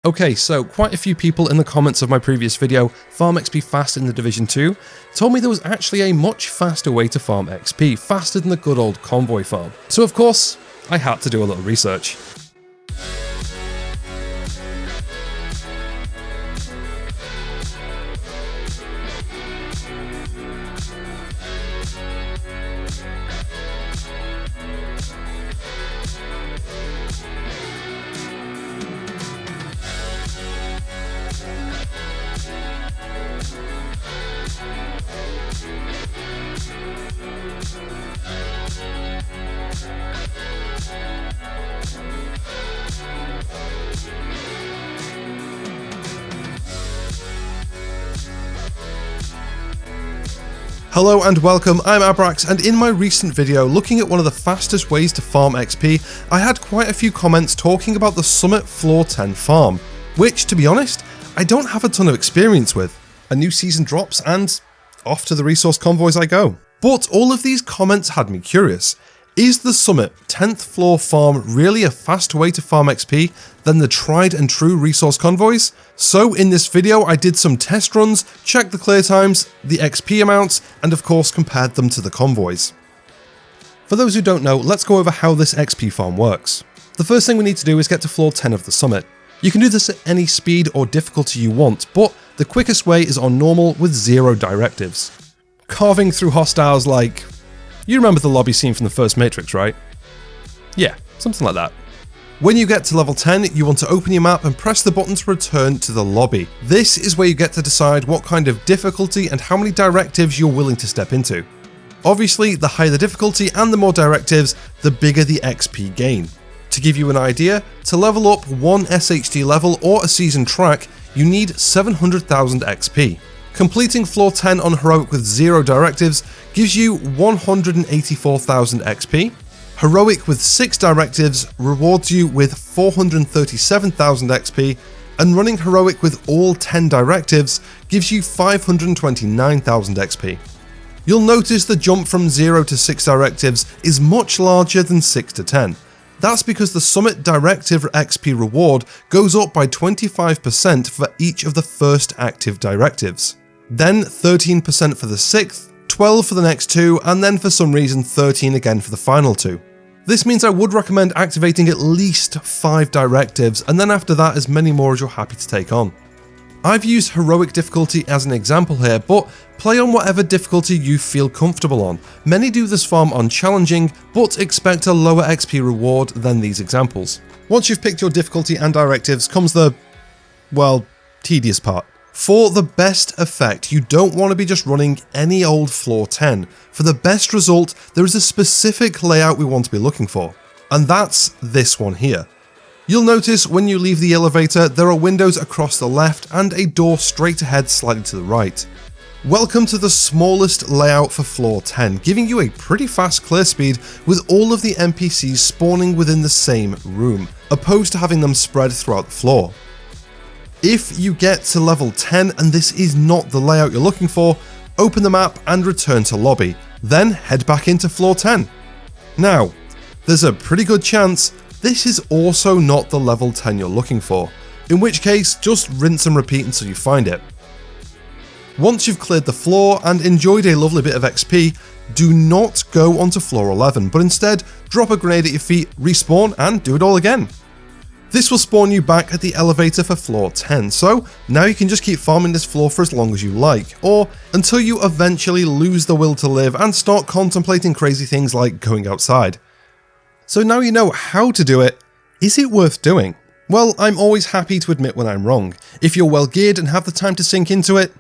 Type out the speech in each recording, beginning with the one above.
Okay, so quite a few people in the comments of my previous video, farm XP fast in the Division 2, told me there was actually a much faster way to farm XP, faster than the good old convoy farm. So of course, I had to do a little research. Hello and welcome, I'm Abrax, and in my recent video looking at one of the fastest ways to farm XP, I had quite a few comments talking about the Summit Floor 10 farm, which, to be honest, I don't have a ton of experience with. A new season drops and off to the resource convoys I go. But all of these comments had me curious. Is the Summit 10th floor farm really a faster way to farm XP than the tried and true resource convoys? So in this video I did some test runs, checked the clear times, the XP amounts, and of course compared them to the convoys. For those who don't know, let's go over how this XP farm works. The first thing we need to do is get to floor 10 of the Summit. You can do this at any speed or difficulty you want, but the quickest way is on normal with 0 directives. Carving through hostiles like... You remember the lobby scene from the first Matrix, right? Yeah, something like that. When you get to level 10, you want to open your map and press the button to return to the lobby. This is where you get to decide what kind of difficulty and how many directives you're willing to step into. Obviously, the higher the difficulty and the more directives, the bigger the XP gain. To give you an idea, to level up one SHD level or a season track, you need 700,000 XP. Completing floor 10 on Heroic with 0 directives gives you 184,000 XP. Heroic with 6 directives rewards you with 437,000 XP, and running Heroic with all 10 directives gives you 529,000 XP. You'll notice the jump from 0 to 6 directives is much larger than 6 to 10. That's because the Summit Directive XP reward goes up by 25% for each of the first active directives. Then 13% for the 6th, 12 for the next 2, and then for some reason 13 again for the final 2. This means I would recommend activating at least 5 directives, and then after that as many more as you're happy to take on. I've used Heroic difficulty as an example here, but play on whatever difficulty you feel comfortable on. Many do this farm on challenging, but expect a lower XP reward than these examples. Once you've picked your difficulty and directives comes the, well, tedious part. For the best effect, you don't want to be just running any old floor 10. For the best result, there is a specific layout we want to be looking for, and that's this one here. You'll notice when you leave the elevator, there are windows across the left and a door straight ahead slightly to the right. Welcome to the smallest layout for floor 10, giving you a pretty fast clear speed with all of the NPCs spawning within the same room, opposed to having them spread throughout the floor. If you get to level 10 and this is not the layout you're looking for, open the map and return to lobby, then head back into floor 10. Now, there's a pretty good chance this is also not the level 10 you're looking for, in which case just rinse and repeat until you find it. Once you've cleared the floor and enjoyed a lovely bit of XP, do not go onto floor 11, but instead drop a grenade at your feet, respawn, and do it all again. This will spawn you back at the elevator for floor 10, so now you can just keep farming this floor for as long as you like, or until you eventually lose the will to live and start contemplating crazy things like going outside. So now you know how to do it, is it worth doing? Well, I'm always happy to admit when I'm wrong. If you're well geared and have the time to sink into it,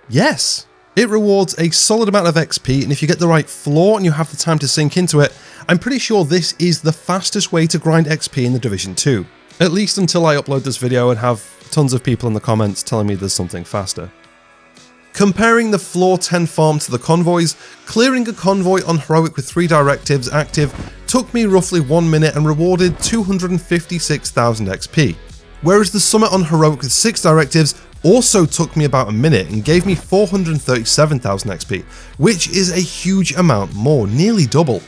yes. It rewards a solid amount of XP, and if you get the right floor and you have the time to sink into it, I'm pretty sure this is the fastest way to grind XP in the Division 2. At least until I upload this video and have tons of people in the comments telling me there's something faster. Comparing the floor 10 farm to the convoys, clearing a convoy on Heroic with 3 directives active took me roughly 1 minute and rewarded 256,000 XP, whereas the Summit on Heroic with 6 directives also took me about a minute and gave me 437,000 XP, which is a huge amount more, nearly double.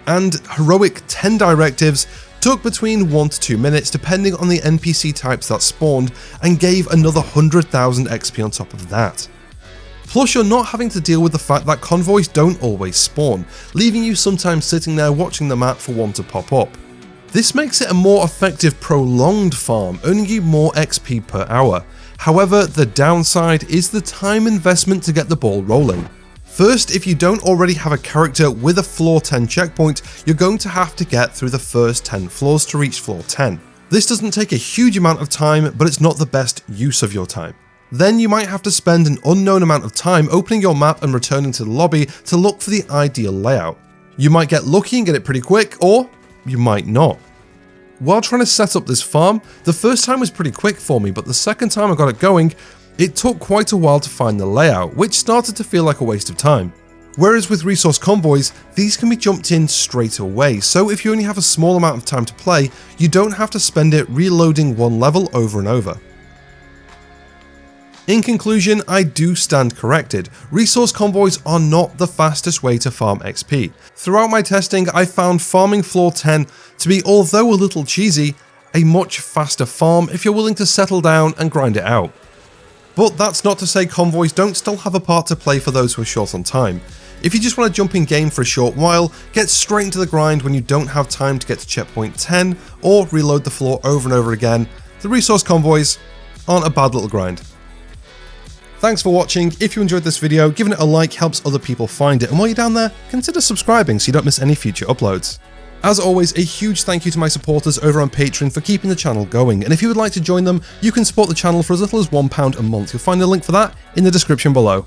And Heroic 10 directives took between 1 to 2 minutes depending on the NPC types that spawned, and gave another 100,000 XP on top of that. Plus, you're not having to deal with the fact that convoys don't always spawn, leaving you sometimes sitting there watching the map for one to pop up. This makes it a more effective prolonged farm, earning you more XP per hour. However, the downside is the time investment to get the ball rolling. First, if you don't already have a character with a floor 10 checkpoint, you're going to have to get through the first 10 floors to reach floor 10. This doesn't take a huge amount of time, but it's not the best use of your time. Then you might have to spend an unknown amount of time opening your map and returning to the lobby to look for the ideal layout. You might get lucky and get it pretty quick, or you might not. While trying to set up this farm, the first time was pretty quick for me, but the second time I got it going, it took quite a while to find the layout, which started to feel like a waste of time. Whereas with resource convoys, these can be jumped in straight away, so if you only have a small amount of time to play, you don't have to spend it reloading one level over and over. In conclusion, I do stand corrected. Resource convoys are not the fastest way to farm XP. Throughout my testing, I found farming floor 10 to be, although a little cheesy, a much faster farm if you're willing to settle down and grind it out. But that's not to say convoys don't still have a part to play for those who are short on time. If you just want to jump in game for a short while, get straight into the grind when you don't have time to get to checkpoint 10, or reload the floor over and over again, the resource convoys aren't a bad little grind. Thanks for watching. If you enjoyed this video, giving it a like helps other people find it, and while you're down there, consider subscribing so you don't miss any future uploads. As always, a huge thank you to my supporters over on Patreon for keeping the channel going, and if you would like to join them, you can support the channel for as little as £1 a month. You'll find the link for that in the description below.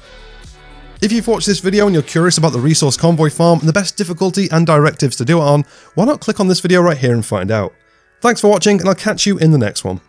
If you've watched this video and you're curious about the resource convoy farm and the best difficulty and directives to do it on, why not click on this video right here and find out. Thanks for watching, and I'll catch you in the next one.